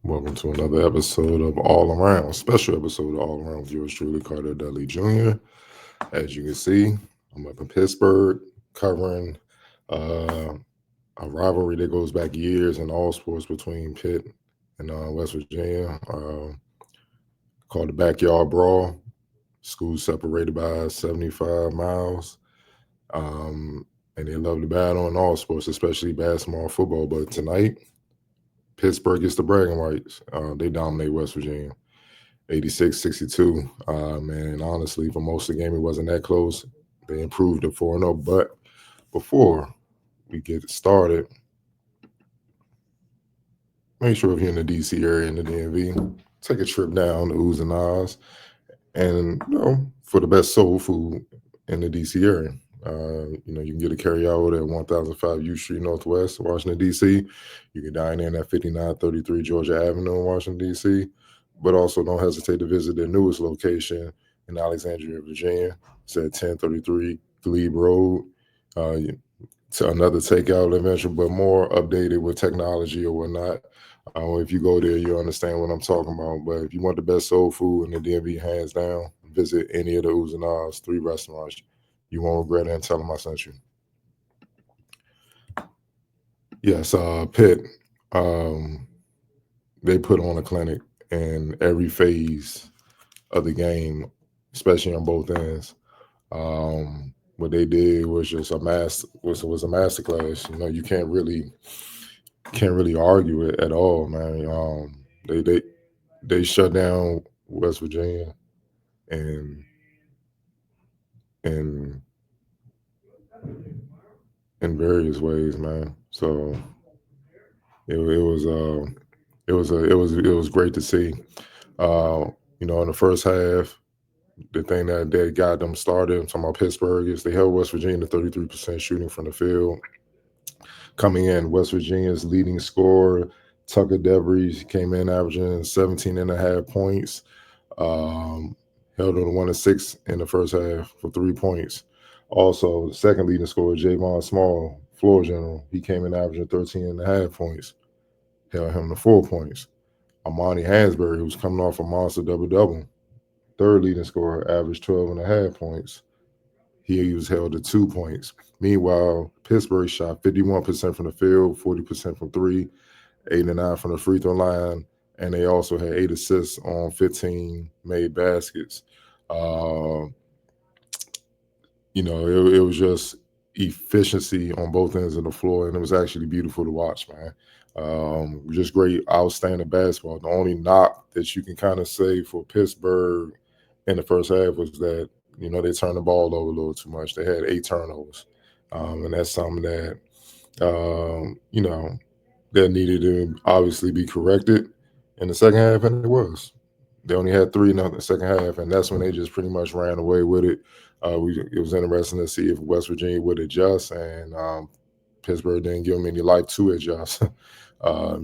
Welcome to another episode of All Around, special episode of All Around with yours truly, Carter Dudley Jr. As you can see, I'm up in Pittsburgh covering uh, a rivalry that goes back years in all sports between Pitt and West Virginia, called the Backyard Brawl. Schools separated by 75 miles. And they love to battle in all sports, especially basketball and football. But tonight, Pittsburgh gets the bragging rights. They dominate West Virginia, 86-62. Man, honestly, for most of the game, it wasn't that close. They improved to 4-0. But before we get started, make sure if you're in the D.C. area in the DMV, take a trip down to Oohs and Ahs and, for the best soul food in the D.C. area. You can get a carry-out at 1005 U Street Northwest, Washington, D.C. You can dine in at 5933 Georgia Avenue in Washington, D.C., but also don't hesitate to visit their newest location in Alexandria, Virginia. It's at 1033 Glebe Road. To another takeout adventure, but more updated with technology or whatnot. If you go there, you'll understand what I'm talking about. But if you want the best soul food in the DMV, hands down, visit any of the Oohs and Ahs, 3 restaurants. You won't regret it, and tell them I sent you. Yes, Pitt, they put on a clinic in every phase of the game, especially on both ends. What they did was just a master class. You can't really argue it at all, man. They shut down West Virginia and in various ways, man. So it was great to see. In the first half, the thing that got them started, I'm talking about Pittsburgh, is they held West Virginia to 33% shooting from the field. Coming in, West Virginia's leading scorer, Tucker DeVries, came in averaging 17 and a half points. Held on 1-6 in the first half for 3 points. Also, the second leading scorer, Javon Small, floor general, he came in averaging 13 and a half points. Held him to 4 points. Amani Hansberry, who's coming off a monster double-double, third leading scorer, averaged 12 and a half points. He was held to 2 points. Meanwhile, Pittsburgh shot 51% from the field, 40% from 3, 8 and 9 from the free throw line, and they also had 8 assists on 15 made baskets. It was just efficiency on both ends of the floor, and it was actually beautiful to watch, man. Just great, outstanding basketball. The only knock that you can kind of say for Pittsburgh in the first half was that, they turned the ball over a little too much. They had 8 turnovers, and that's something that, that needed to obviously be corrected in the second half, and it was. They only had 3 in the second half, and that's when they just pretty much ran away with it. It was interesting to see if West Virginia would adjust, and Pittsburgh didn't give them any life to adjust. I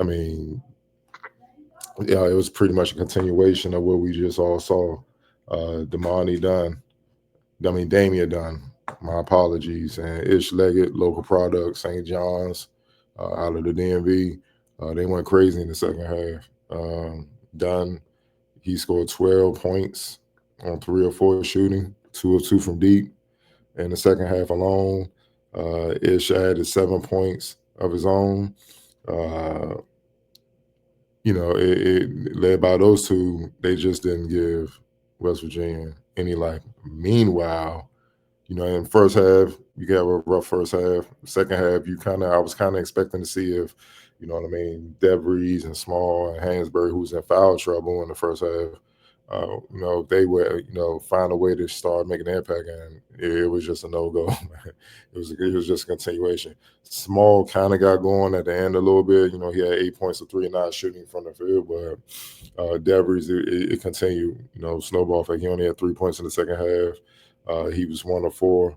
mean, yeah, it was pretty much a continuation of what we just all saw. Damian Dunn, my apologies, and Leggett, local product, St. John's, out of the DMV. They went crazy in the second half. Dunn, he scored 12 points on 3 or 4 shooting, 2 of 2 from deep. In the second half alone, added 7 points of his own. It led by those two. They just didn't give West Virginia any life. Meanwhile, in the first half, you got a rough first half. Second half, I was kind of expecting to see if, DeVries and Small and Hansberry, who's in foul trouble in the first half, they would, find a way to start making an impact, and it was just a no-go. It was just a continuation. Small kind of got going at the end a little bit. He had 8 points of 3 and 9 shooting from the field, but DeVries, it continued, snowball effect. He only had 3 points in the second half. He was 1 of 4,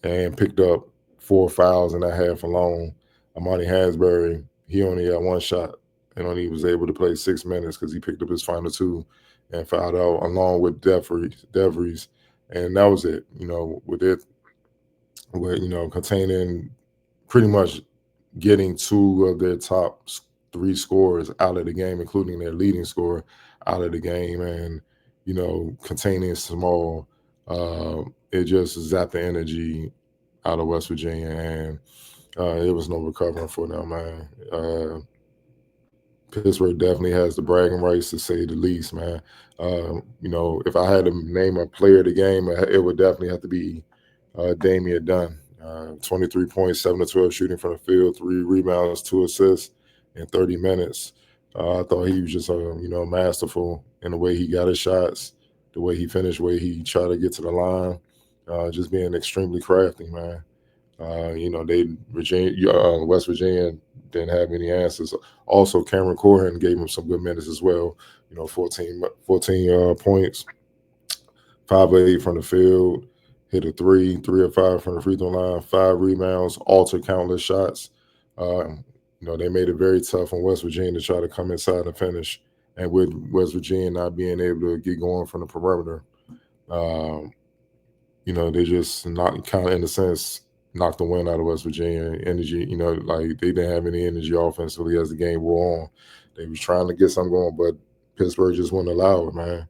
and picked up 4 fouls in that half alone. Amani Hansberry, he only had 1 shot and only was able to play 6 minutes because he picked up his final 2 and fouled out along with DeVries. And that was it, with containing pretty much getting two of their top three scorers out of the game, including their leading scorer out of the game, and containing Small, it just zapped the energy out of West Virginia, and it was no recovering for them, man. Pittsburgh definitely has the bragging rights, to say the least, man. If I had to name a player of the game, it would definitely have to be Damian Dunn. 23 points, 7 of 12 shooting from the field, 3 rebounds, 2 assists in 30 minutes. I thought he was just, masterful in the way he got his shots, the way he finished, the way he tried to get to the line, just being extremely crafty, man. West Virginia didn't have any answers. Also, Cameron Corhen gave him some good minutes as well. 14 points, 5 of 8 from the field, hit a 3 of 5 from the free throw line, 5 rebounds, altered countless shots. They made it very tough on West Virginia to try to come inside and finish. And with West Virginia not being able to get going from the perimeter, they just not kind of, in a sense, knocked the wind out of West Virginia. Energy, they didn't have any energy offensively as the game wore on. They was trying to get something going, but Pittsburgh just wouldn't allow it, man.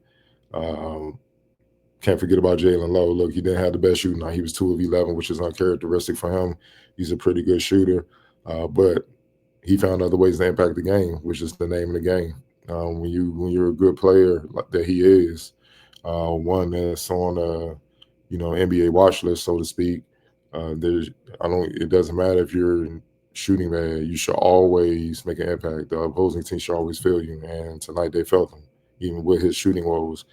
Can't forget about Jalen Lowe. Look, he didn't have the best shooting night. He was 2 of 11, which is uncharacteristic for him. He's a pretty good shooter, but he found other ways to impact the game, which is the name of the game. When you're a good player like that he is, one that's on a NBA watch list, so to speak. It doesn't matter if you're shooting bad. You should always make an impact. The opposing team should always feel you, and tonight they felt him, even with his shooting woes.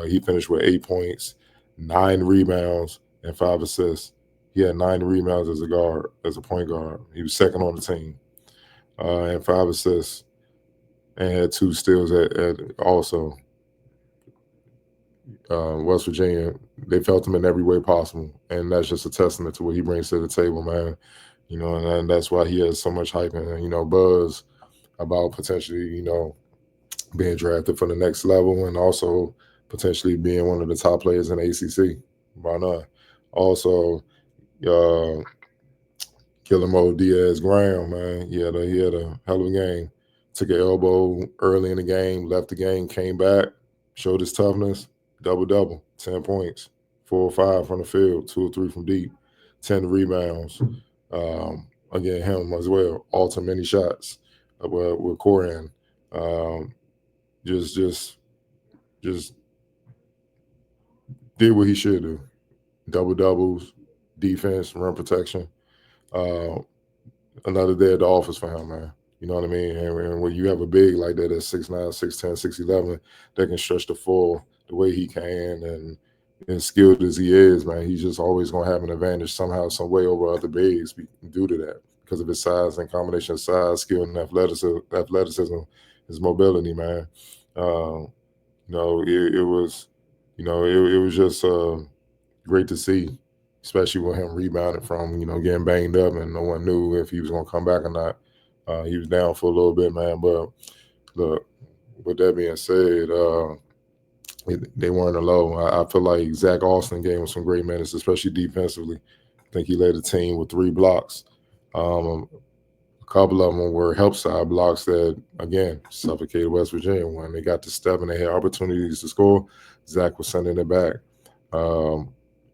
He finished with 8 points, 9 rebounds, and 5 assists. He had 9 rebounds as a point guard. He was second on the team, and 5 assists, and had 2 steals at also. West Virginia, they felt him in every way possible, and that's just a testament to what he brings to the table, man. And that's why he has so much hype and buzz about potentially being drafted for the next level, and also potentially being one of the top players in the ACC. Why not? Also, Guillermo Diaz-Graham, man, he had a hell of a game. Took an elbow early in the game, left the game, came back, showed his toughness. Double-double, 10 points, 4 or 5 from the field, 2 or 3 from deep, 10 rebounds. Again, him as well, alter many shots with Corhen. Just did what he should do. Double-doubles, defense, rim protection. Another day at the office for him, man. You know what I mean? And when you have a big like that at 6'9", 6'10", 6'11", that can stretch the floor the way he can, and skilled as he is, man, he's just always going to have an advantage somehow, some way over other bigs due to that, because of his size and combination of size, skill, and athleticism, his mobility, man. It was just great to see, especially with him rebounding from, getting banged up, and no one knew if he was going to come back or not. He was down for a little bit, man, but look, with that being said, they weren't alone. I feel like Zach Austin gave him some great minutes, especially defensively. I think he led the team with 3 blocks. A couple of them were help side blocks that, again, suffocated West Virginia. When they got to step and they had opportunities to score, Zach was sending it back.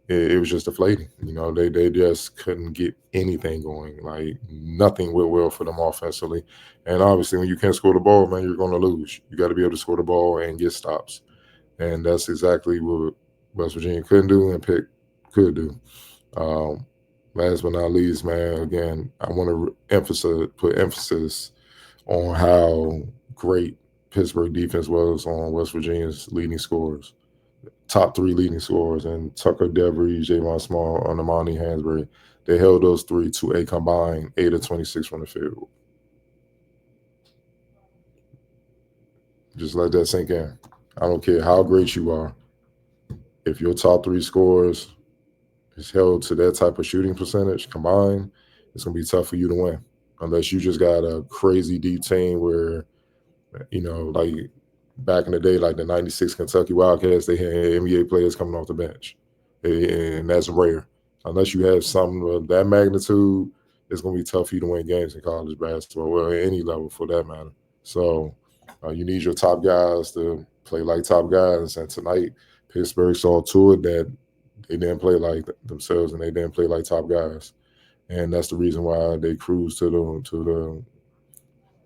It was just deflating. They just couldn't get anything going. Like, nothing went well for them offensively. And obviously, when you can't score the ball, man, you're going to lose. You got to be able to score the ball and get stops. And that's exactly what West Virginia couldn't do and Pitt could do. Last but not least, man, again, I want to put emphasis on how great Pittsburgh defense was on West Virginia's leading scorers. Top 3 leading scorers, and Tucker Devery, Javon Small, and Amani Hansberry. They held those 3 to a combined 8 of 26 from the field. Just let that sink in. I don't care how great you are. If your top 3 scorers is held to that type of shooting percentage combined, it's going to be tough for you to win. Unless you just got a crazy deep team where, like back in the day, like the 96 Kentucky Wildcats, they had NBA players coming off the bench. And that's rare. Unless you have something of that magnitude, it's going to be tough for you to win games in college basketball, well, at any level for that matter. So you need your top guys to play like top guys. And tonight, Pittsburgh saw to it that they didn't play like themselves and they didn't play like top guys. And that's the reason why they cruised to the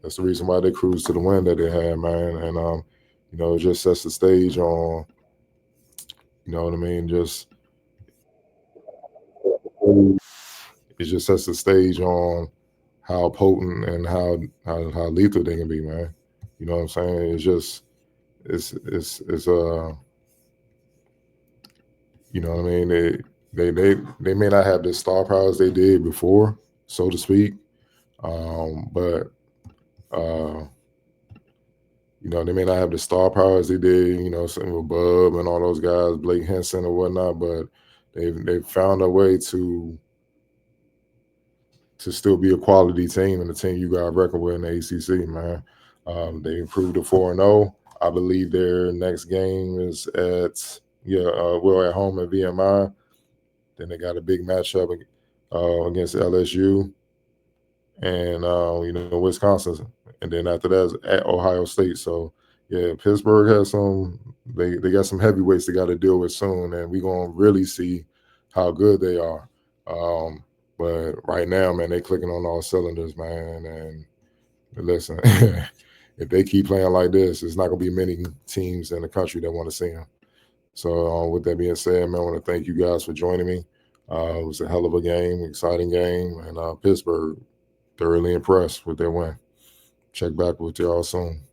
that's the reason why they cruised to the win that they had, man. And it just sets the stage on, you know what I mean, it just sets the stage on how potent and how lethal they can be, man. You know what I'm saying? It's just it's you know what I mean? They may not have the star powers they did before, so to speak. But they may not have the star powers they did, something with Bub and all those guys, Blake Henson or whatnot, but they've found a way to still be a quality team and a team you got to reckon with in the ACC, man. They improved to 4-0. I believe their next game is at home at VMI. Then they got a big matchup against LSU and Wisconsin, and then after that is at Ohio State. So yeah, Pittsburgh has they got some heavyweights they got to deal with soon, and we're gonna really see how good they are. But right now, man, they clicking on all cylinders, man. And listen, if they keep playing like this, it's not gonna be many teams in the country that want to see them. So with that being said, man, I want to thank you guys for joining me. It was a hell of a game, exciting game, and Pittsburgh thoroughly impressed with their win. Check back with y'all soon.